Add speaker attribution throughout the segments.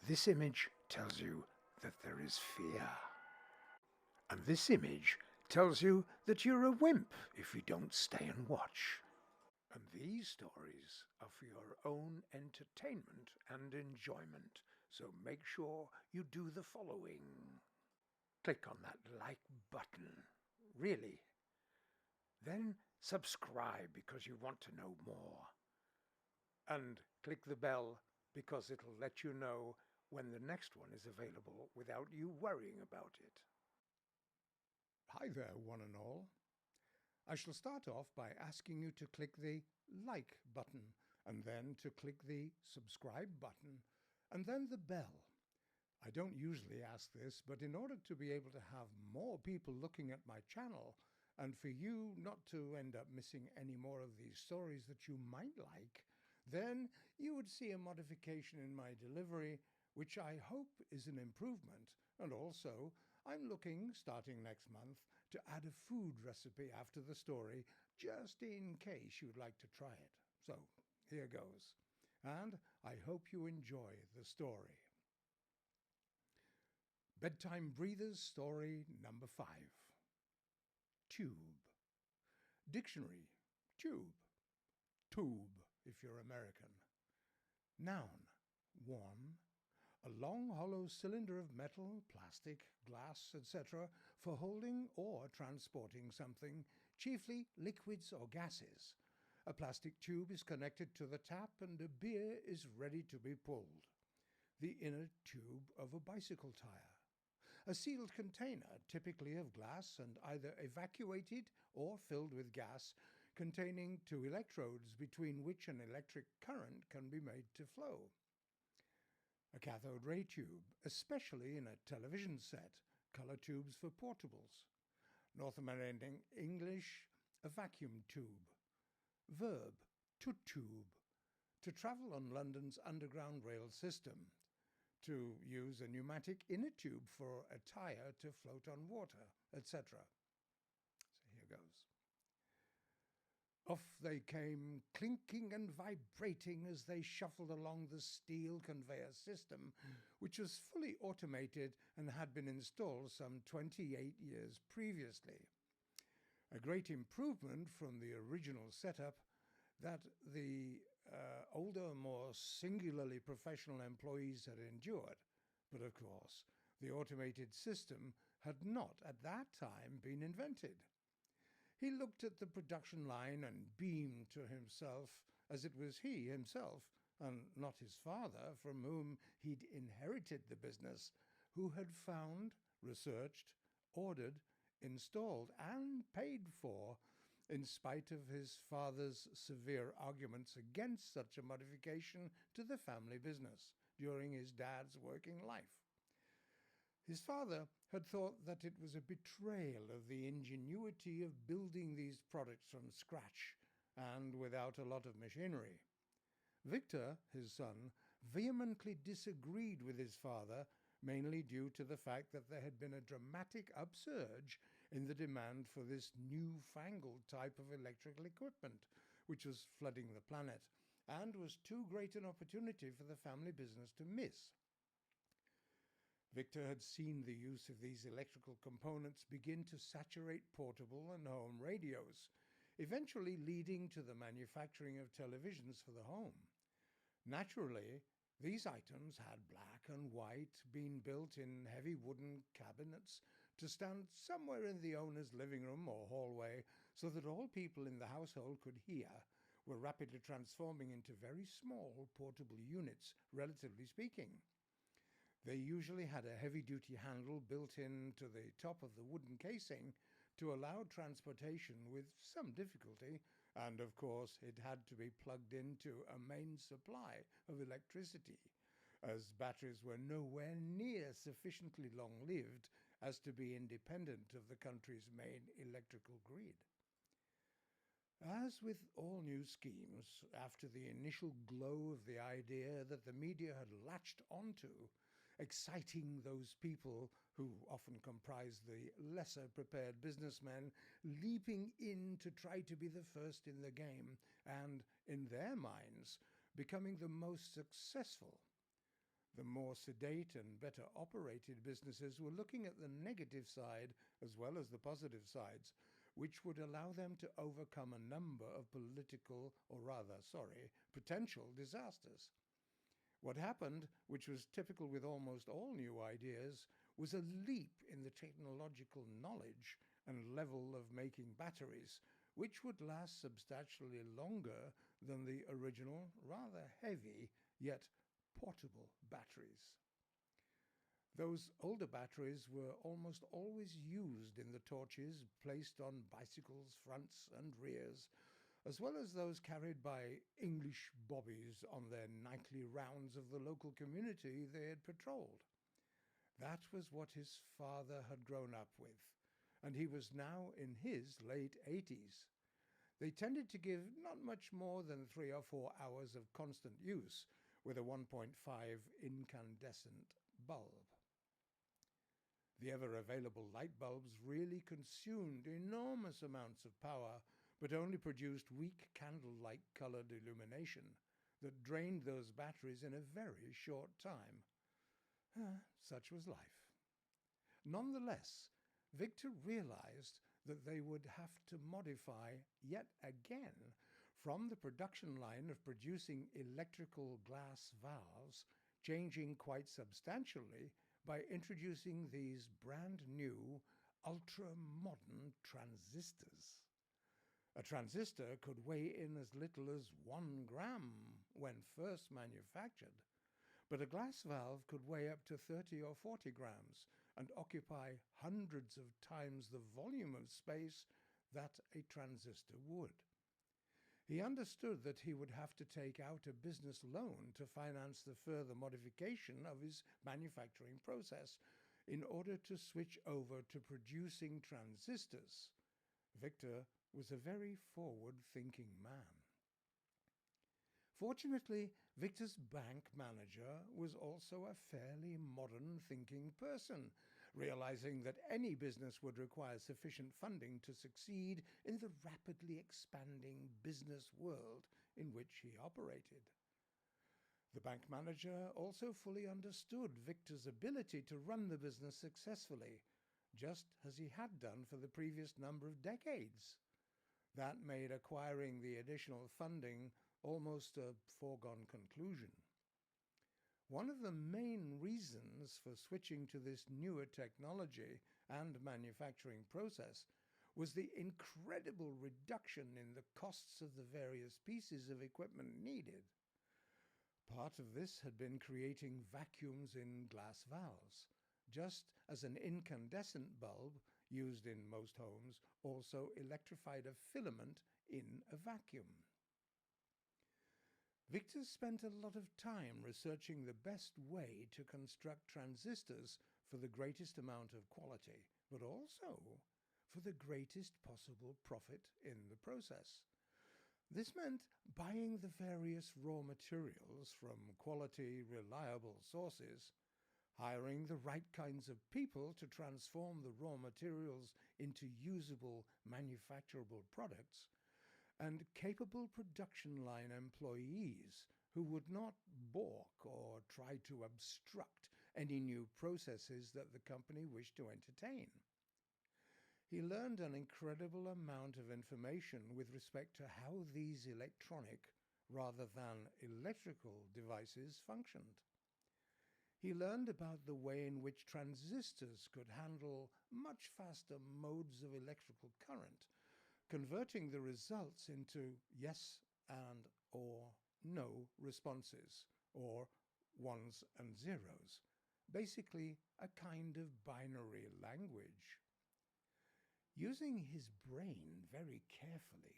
Speaker 1: This image tells you that there is fear. And this image tells you that you're a wimp if you don't stay and watch. And these stories are for your own entertainment and enjoyment, so make sure you do the following. Click on that like button, really. Then subscribe because you want to know more. And click the bell because it'll let you know when the next one is available without you worrying about it.
Speaker 2: Hi there, one and all. I shall start off by asking you to click the like button, and then to click the subscribe button, and then the bell. I don't usually ask this, but in order to be able to have more people looking at my channel, and for you not to end up missing any more of these stories that you might like, then you would see a modification in my delivery, which I hope is an improvement. And also, I'm looking, starting next month, to add a food recipe after the story, just in case you'd like to try it. So, here goes. And I hope you enjoy the story. Bedtime Breathers story number 5. Tube. Dictionary, tube. Tube, if you're American. Noun, 1. A long hollow cylinder of metal, plastic, glass, etc. for holding or transporting something, chiefly liquids or gases. A plastic tube is connected to the tap and a beer is ready to be pulled. The inner tube of a bicycle tire. A sealed container, typically of glass and either evacuated or filled with gas, containing 2 electrodes between which an electric current can be made to flow. A cathode ray tube, especially in a television set, color tubes for portables. North American English, a vacuum tube. Verb, to tube, to travel on London's underground rail system. To use a pneumatic inner tube for a tire to float on water, etc. So here goes. Off they came, clinking and vibrating as they shuffled along the steel conveyor system, which was fully automated and had been installed some 28 years previously. A great improvement from the original setup that the older, more singularly professional employees had endured. But of course, the automated system had not at that time been invented. He looked at the production line and beamed to himself as it was he himself, and not his father, from whom he'd inherited the business, who had found, researched, ordered, installed, and paid for, in spite of his father's severe arguments against such a modification to the family business during his dad's working life. His father had thought that it was a betrayal of the ingenuity of building these products from scratch and without a lot of machinery. Victor, his son, vehemently disagreed with his father, mainly due to the fact that there had been a dramatic upsurge in the demand for this newfangled type of electrical equipment, which was flooding the planet, and was too great an opportunity for the family business to miss. Victor had seen the use of these electrical components begin to saturate portable and home radios, eventually leading to the manufacturing of televisions for the home. Naturally, these items had black and white, been built in heavy wooden cabinets to stand somewhere in the owner's living room or hallway so that all people in the household could hear, were rapidly transforming into very small portable units, relatively speaking. They usually had a heavy-duty handle built into the top of the wooden casing to allow transportation with some difficulty, and of course it had to be plugged into a main supply of electricity, as batteries were nowhere near sufficiently long-lived as to be independent of the country's main electrical grid. As with all new schemes, after the initial glow of the idea that the media had latched onto, exciting those people who often comprise the lesser prepared businessmen, leaping in to try to be the first in the game and, in their minds, becoming the most successful. The more sedate and better operated businesses were looking at the negative side as well as the positive sides, which would allow them to overcome a number of potential disasters. What happened, which was typical with almost all new ideas, was a leap in the technological knowledge and level of making batteries, which would last substantially longer than the original, rather heavy, yet portable batteries. Those older batteries were almost always used in the torches placed on bicycles' fronts and rears, as well as those carried by English bobbies on their nightly rounds of the local community they had patrolled. That was what his father had grown up with, and he was now in his late 80s. They tended to give not much more than 3 or 4 hours of constant use with a 1.5 incandescent bulb. The ever-available light bulbs really consumed enormous amounts of power, but only produced weak candle-like colored illumination that drained those batteries in a very short time. Such was life. Nonetheless, Victor realized that they would have to modify yet again from the production line of producing electrical glass valves, changing quite substantially by introducing these brand new, ultra-modern transistors. A transistor could weigh in as little as 1 gram when first manufactured, but a glass valve could weigh up to 30 or 40 grams and occupy hundreds of times the volume of space that a transistor would. He understood that he would have to take out a business loan to finance the further modification of his manufacturing process in order to switch over to producing transistors. Victor was a very forward-thinking man. Fortunately, Victor's bank manager was also a fairly modern-thinking person, realizing that any business would require sufficient funding to succeed in the rapidly expanding business world in which he operated. The bank manager also fully understood Victor's ability to run the business successfully, just as he had done for the previous number of decades. That made acquiring the additional funding almost a foregone conclusion. One of the main reasons for switching to this newer technology and manufacturing process was the incredible reduction in the costs of the various pieces of equipment needed. Part of this had been creating vacuums in glass valves, just as an incandescent bulb used in most homes also electrified a filament in a vacuum. Victor spent a lot of time researching the best way to construct transistors for the greatest amount of quality, but also for the greatest possible profit in the process. This meant buying the various raw materials from quality, reliable sources, hiring the right kinds of people to transform the raw materials into usable, manufacturable products, and capable production line employees who would not balk or try to obstruct any new processes that the company wished to entertain. He learned an incredible amount of information with respect to how these electronic, rather than electrical, devices functioned. He learned about the way in which transistors could handle much faster modes of electrical current, converting the results into yes and or no responses, or ones and zeros, basically a kind of binary language. Using his brain very carefully,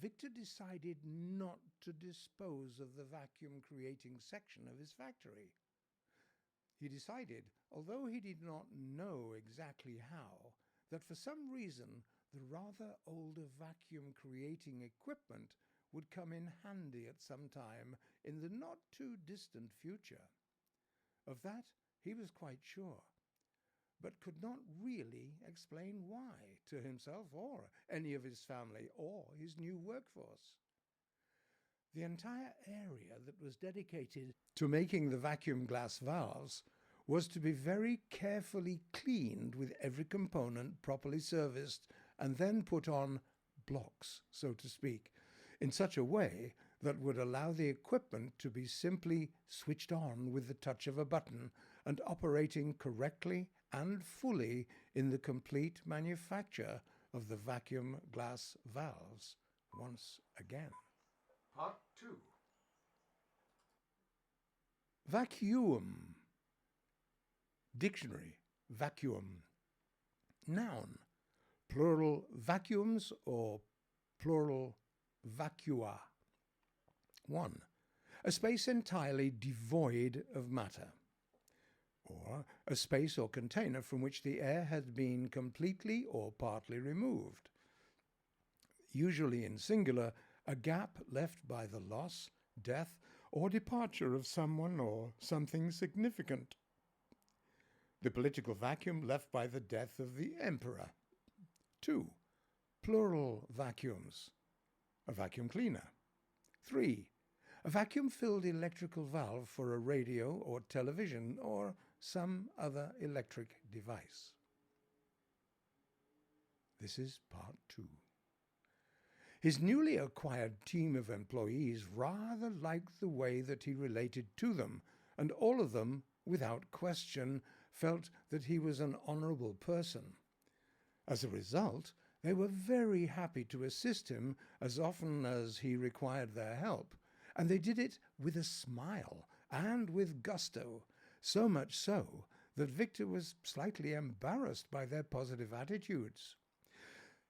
Speaker 2: Victor decided not to dispose of the vacuum-creating section of his factory. He decided, although he did not know exactly how, that for some reason the rather older vacuum-creating equipment would come in handy at some time in the not-too-distant future. Of that he was quite sure, but could not really explain why to himself or any of his family or his new workforce. The entire area that was dedicated to making the vacuum glass valves was to be very carefully cleaned with every component properly serviced and then put on blocks, so to speak, in such a way that would allow the equipment to be simply switched on with the touch of a button and operating correctly and fully in the complete manufacture of the vacuum glass valves once again.
Speaker 1: Part 2.
Speaker 2: Vacuum. Dictionary. Vacuum. Noun. Plural vacuums or plural vacua. 1. A space entirely devoid of matter, or a space or container from which the air has been completely or partly removed. Usually in singular, a gap left by the loss, death, or departure of someone or something significant. The political vacuum left by the death of the emperor. 2. Plural vacuums. A vacuum cleaner. 3. A vacuum-filled electrical valve for a radio or television or some other electric device. This is part 2. His newly acquired team of employees rather liked the way that he related to them, and all of them, without question, felt that he was an honourable person. As a result, they were very happy to assist him as often as he required their help, and they did it with a smile and with gusto, so much so that Victor was slightly embarrassed by their positive attitudes.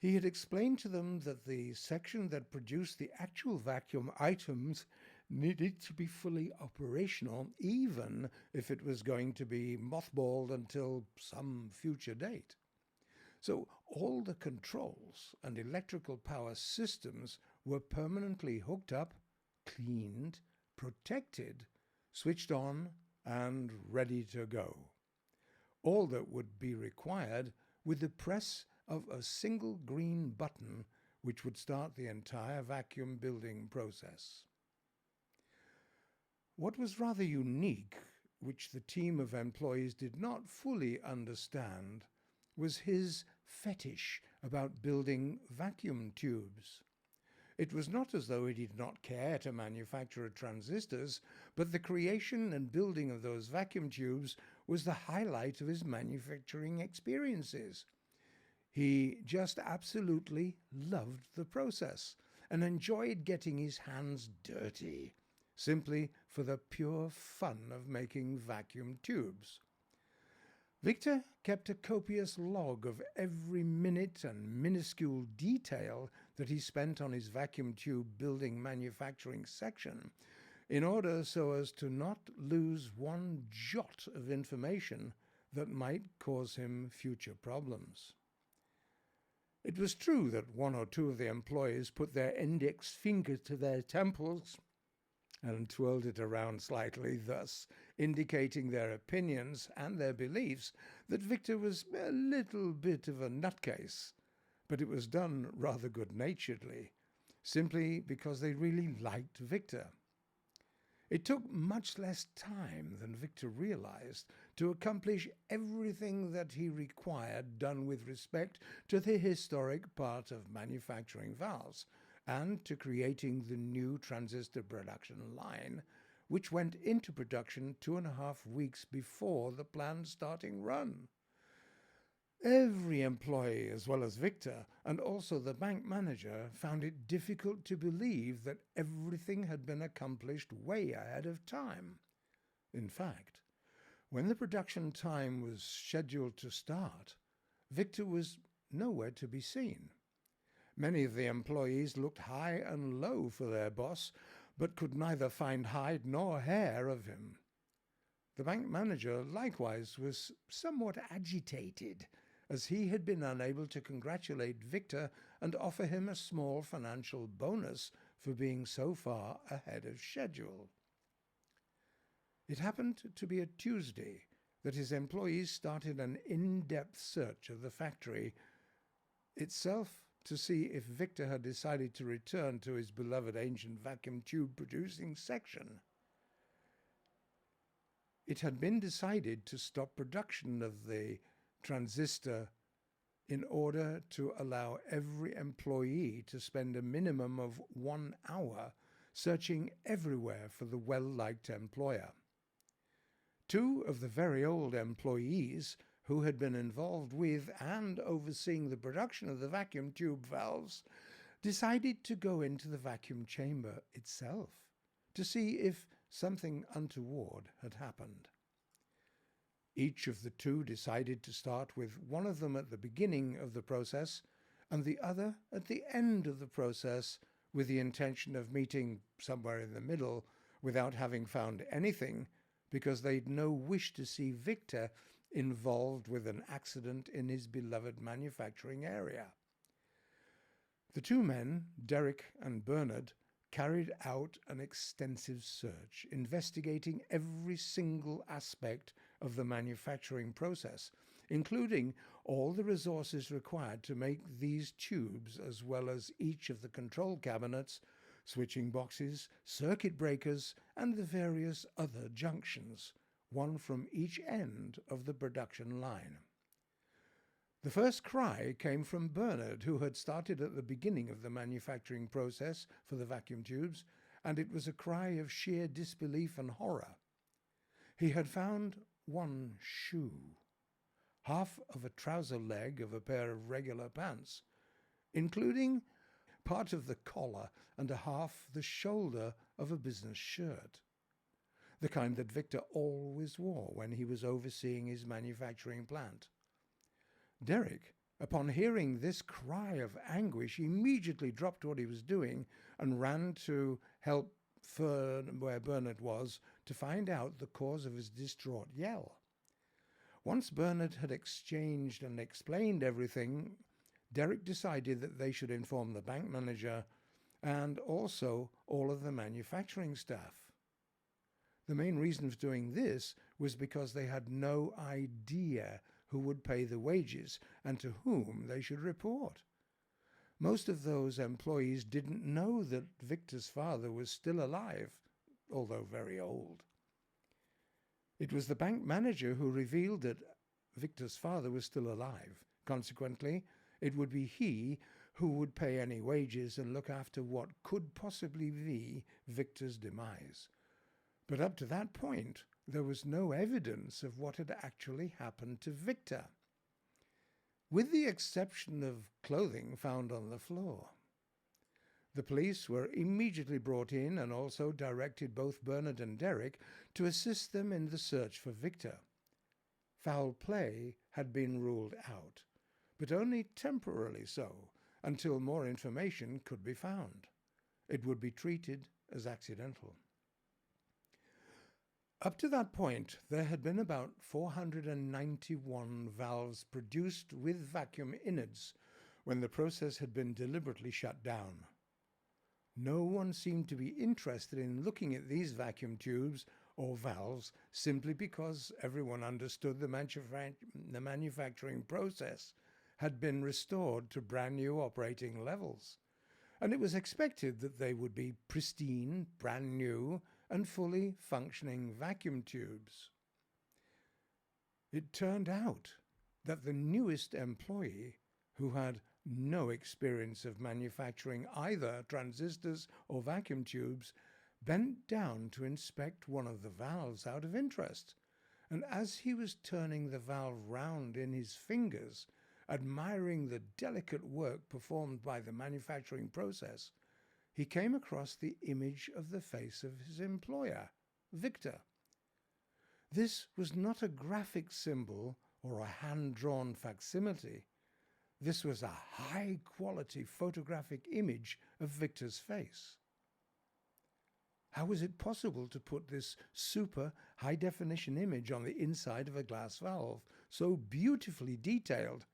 Speaker 2: He had explained to them that the section that produced the actual vacuum items needed to be fully operational, even if it was going to be mothballed until some future date. So all the controls and electrical power systems were permanently hooked up, cleaned, protected, switched on, and ready to go. All that would be required with the press of a single green button which would start the entire vacuum building process. What was rather unique, which the team of employees did not fully understand, was his fetish about building vacuum tubes. It was not as though he did not care to manufacture transistors, but the creation and building of those vacuum tubes was the highlight of his manufacturing experiences. He just absolutely loved the process and enjoyed getting his hands dirty, simply for the pure fun of making vacuum tubes. Victor kept a copious log of every minute and minuscule detail that he spent on his vacuum tube building manufacturing section, in order so as to not lose one jot of information that might cause him future problems. It was true that one or two of the employees put their index finger to their temples and twirled it around slightly, thus indicating their opinions and their beliefs that Victor was a little bit of a nutcase, but it was done rather good-naturedly, simply because they really liked Victor. It took much less time than Victor realized to accomplish everything that he required done with respect to the historic part of manufacturing valves, and to creating the new transistor production line, which went into production 2.5 weeks before the planned starting run. Every employee, as well as Victor, and also the bank manager, found it difficult to believe that everything had been accomplished way ahead of time. In fact, when the production time was scheduled to start, Victor was nowhere to be seen. Many of the employees looked high and low for their boss, but could neither find hide nor hair of him. The bank manager likewise was somewhat agitated, as he had been unable to congratulate Victor and offer him a small financial bonus for being so far ahead of schedule. It happened to be a Tuesday that his employees started an in-depth search of the factory, itself to see if Victor had decided to return to his beloved ancient vacuum tube producing section. It had been decided to stop production of the transistor in order to allow every employee to spend a minimum of 1 hour searching everywhere for the well-liked employer. 2 of the very old employees who had been involved with and overseeing the production of the vacuum tube valves decided to go into the vacuum chamber itself to see if something untoward had happened. Each of the 2 decided to start with one of them at the beginning of the process and the other at the end of the process, with the intention of meeting somewhere in the middle without having found anything, because they'd no wish to see Victor involved with an accident in his beloved manufacturing area. The 2 men, Derek and Bernard, carried out an extensive search, investigating every single aspect of the manufacturing process, including all the resources required to make these tubes, as well as each of the control cabinets, switching boxes, circuit breakers, and the various other junctions, one from each end of the production line. The first cry came from Bernard, who had started at the beginning of the manufacturing process for the vacuum tubes, and it was a cry of sheer disbelief and horror. He had found one shoe, half of a trouser leg of a pair of regular pants, including part of the collar and a half the shoulder of a business shirt, the kind that Victor always wore when he was overseeing his manufacturing plant. Derek, upon hearing this cry of anguish, immediately dropped what he was doing and ran to help where Bernard was to find out the cause of his distraught yell. Once Bernard had exchanged and explained everything, Derek decided that they should inform the bank manager and also all of the manufacturing staff. The main reason for doing this was because they had no idea who would pay the wages and to whom they should report. Most of those employees didn't know that Victor's father was still alive, although very old. It was the bank manager who revealed that Victor's father was still alive. Consequently, it would be he who would pay any wages and look after what could possibly be Victor's demise. But up to that point, there was no evidence of what had actually happened to Victor, with the exception of clothing found on the floor. The police were immediately brought in and also directed both Bernard and Derek to assist them in the search for Victor. Foul play had been ruled out, but only temporarily so, until more information could be found. It would be treated as accidental. Up to that point, there had been about 491 valves produced with vacuum innards when the process had been deliberately shut down. No one seemed to be interested in looking at these vacuum tubes or valves simply because everyone understood the manufacturing process had been restored to brand new operating levels, and it was expected that they would be pristine, brand new, and fully functioning vacuum tubes. It turned out that the newest employee, who had no experience of manufacturing either transistors or vacuum tubes, bent down to inspect one of the valves out of interest, and as he was turning the valve round in his fingers, admiring the delicate work performed by the manufacturing process, he came across the image of the face of his employer, Victor. This was not a graphic symbol or a hand-drawn facsimile. This was a high-quality photographic image of Victor's face. How was it possible to put this super high-definition image on the inside of a glass valve, so beautifully detailed?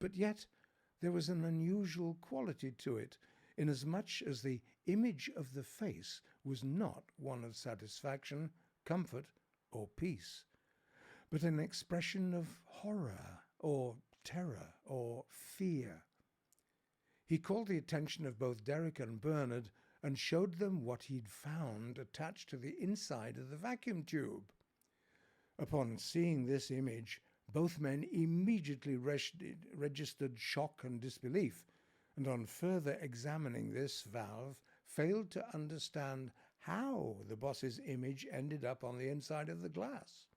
Speaker 2: But yet there was an unusual quality to it, inasmuch as the image of the face was not one of satisfaction, comfort, or peace, but an expression of horror, or terror, or fear. He called the attention of both Derek and Bernard and showed them what he'd found attached to the inside of the vacuum tube. Upon seeing this image, both men immediately registered shock and disbelief, and on further examining this valve, failed to understand how the boss's image ended up on the inside of the glass.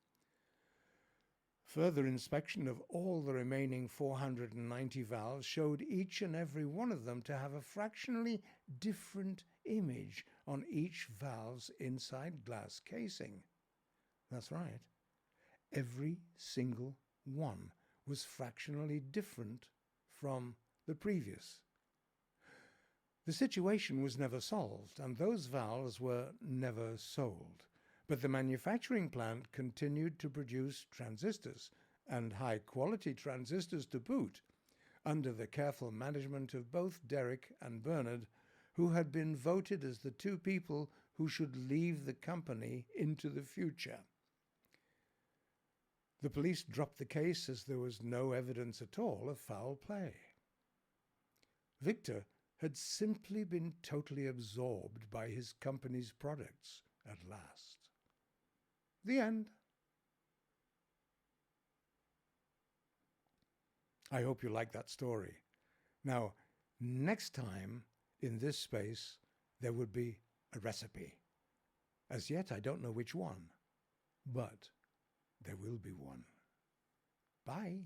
Speaker 2: Further inspection of all the remaining 490 valves showed each and every one of them to have a fractionally different image on each valve's inside glass casing. That's right. Every single one was fractionally different from the previous. The situation was never solved, and those valves were never sold. But the manufacturing plant continued to produce transistors, and high-quality transistors to boot, under the careful management of both Derek and Bernard, who had been voted as the two people who should leave the company into the future. The police dropped the case as there was no evidence at all of foul play. Victor had simply been totally absorbed by his company's products at last. The end. I hope you like that story. Now, next time in this space, there would be a recipe. As yet, I don't know which one, but there will be one. Bye.